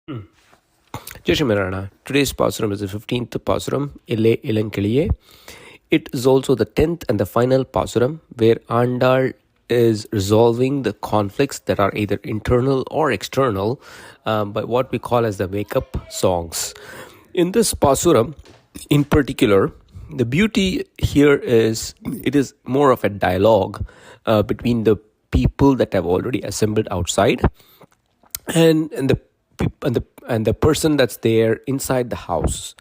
Jai Shri Marana. Today's Pasuram is the 15th Pasuram, llE. It is also the 10th and the final Pasuram, where Andal is resolving the conflicts that are either internal or external by what we call as the wake-up songs. In this Pasuram, in particular, the beauty here is it is more of a dialogue between the people that have already assembled outside and the person that's there inside the house.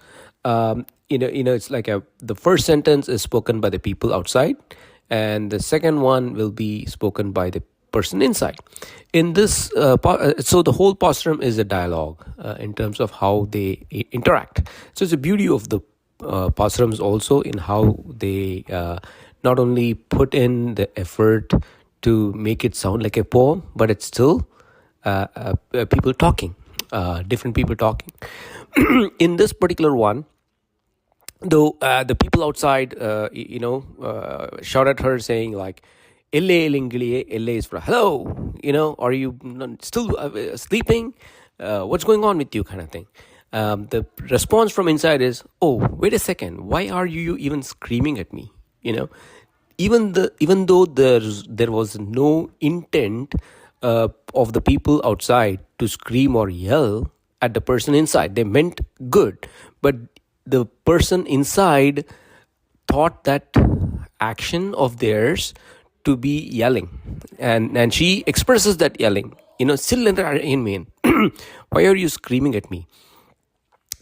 It's like the first sentence is spoken by the people outside, and the second one will be spoken by the person inside. In this, so the whole posturum is a dialogue in terms of how they interact. So it's the beauty of the pasturams also in how they not only put in the effort to make it sound like a poem, but it's still people talking, different people talking. In this particular one, though, the people outside, shout at her saying like, llE is for hello, are you still sleeping? What's going on with you, kind of thing. The response from inside is, oh, wait a second, why are you even screaming at me? Even though there was no intent of the people outside to scream or yell at the person inside. They meant good, but the person inside thought that action of theirs to be yelling, and she expresses that yelling. Still in me. Why are you screaming at me?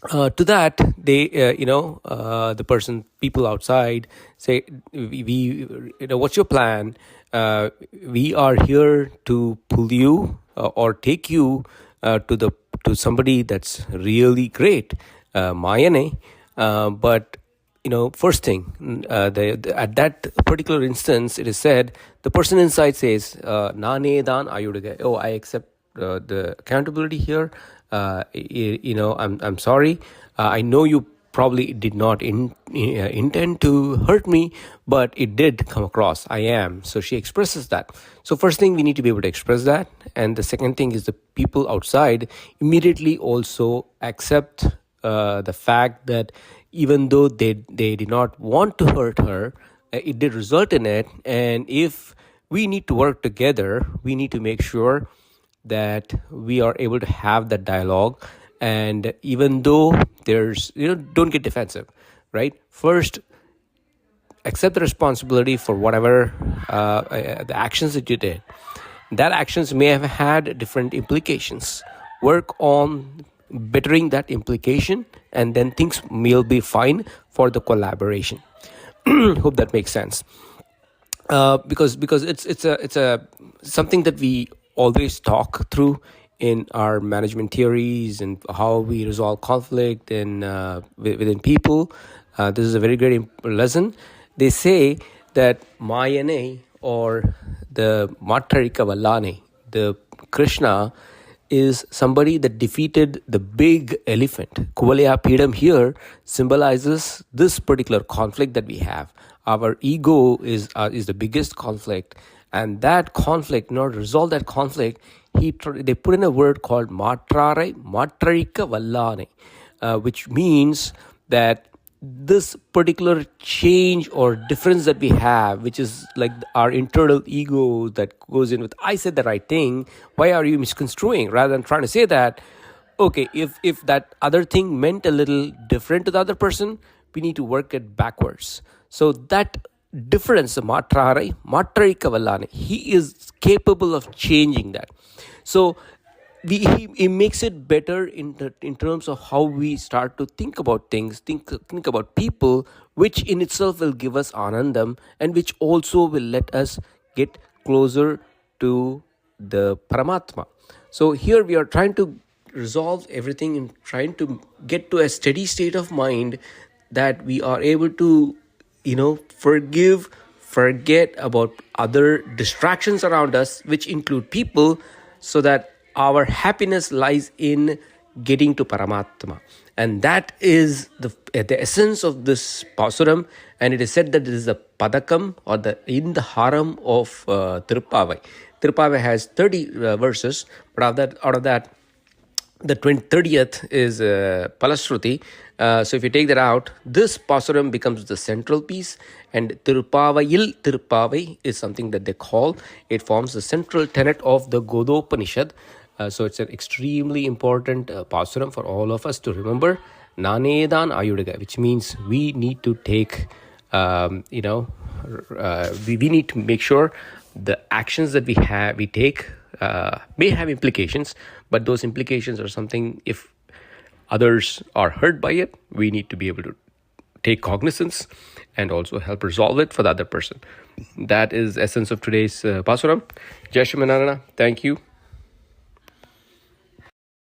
To that, they, the people outside say, what's your plan? We are here to pull you or take you to somebody that's really great, Mayane. But first thing, at that particular instance, it is said the person inside says, "Nane dan ayuduga." Oh, I accept the accountability here. I'm sorry. I know you probably did not intend to hurt me, but it did come across. I am. So she expresses that. So first thing, we need to be able to express that. And the second thing is the people outside immediately also accept the fact that even though they did not want to hurt her, it did result in it. And if we need to work together, we need to make sure that we are able to have that dialogue. And even though there's, don't get defensive, right? First, accept the responsibility for whatever the actions that you did. That actions may have had different implications. Work on bettering that implication, and then things will be fine for the collaboration. Hope that makes sense. Because it's a something that we always talk through in our management theories and how we resolve conflict within people. This is a very great lesson. They say that Mayane, or the Mattarika Vallane, the Krishna, is somebody that defeated the big elephant. Kuvalaya Pidam here symbolizes this particular conflict that we have. Our ego is the biggest conflict, and that conflict, in order to resolve that conflict, they put in a word called Mattarika Vallane, which means that this particular change or difference that we have, which is like our internal ego that goes in with, I said the right thing, why are you misconstruing? Rather than trying to say that, okay, if that other thing meant a little different to the other person, we need to work it backwards. So that difference, Mattarika Vallane, he is capable of changing that. So he makes it better in terms of how we start to think about things, think about people, which in itself will give us anandam, and which also will let us get closer to the Paramatma. So here we are trying to resolve everything and trying to get to a steady state of mind that we are able to, forget about other distractions around us, which include people, so that our happiness lies in getting to Paramatma. And that is the essence of this Pasuram. And it is said that it is the Padakam, or in the Haram of Thiruppavai. Thiruppavai has 30 verses, but out of that, The 30th is Palashruti. So if you take that out, this Pasuram becomes the central piece, and Thiruppavai is something that they call. It forms the central tenet of the Godopanishad. So it's an extremely important Pasuram for all of us to remember. Nanedan Ayudaga, which means we need to take, we need to make sure the actions that we take may have implications, but those implications are something, if others are hurt by it, we need to be able to take cognizance and also help resolve it for the other person. That is the essence of today's Pasuram. Jai Shri Manarana. Thank you.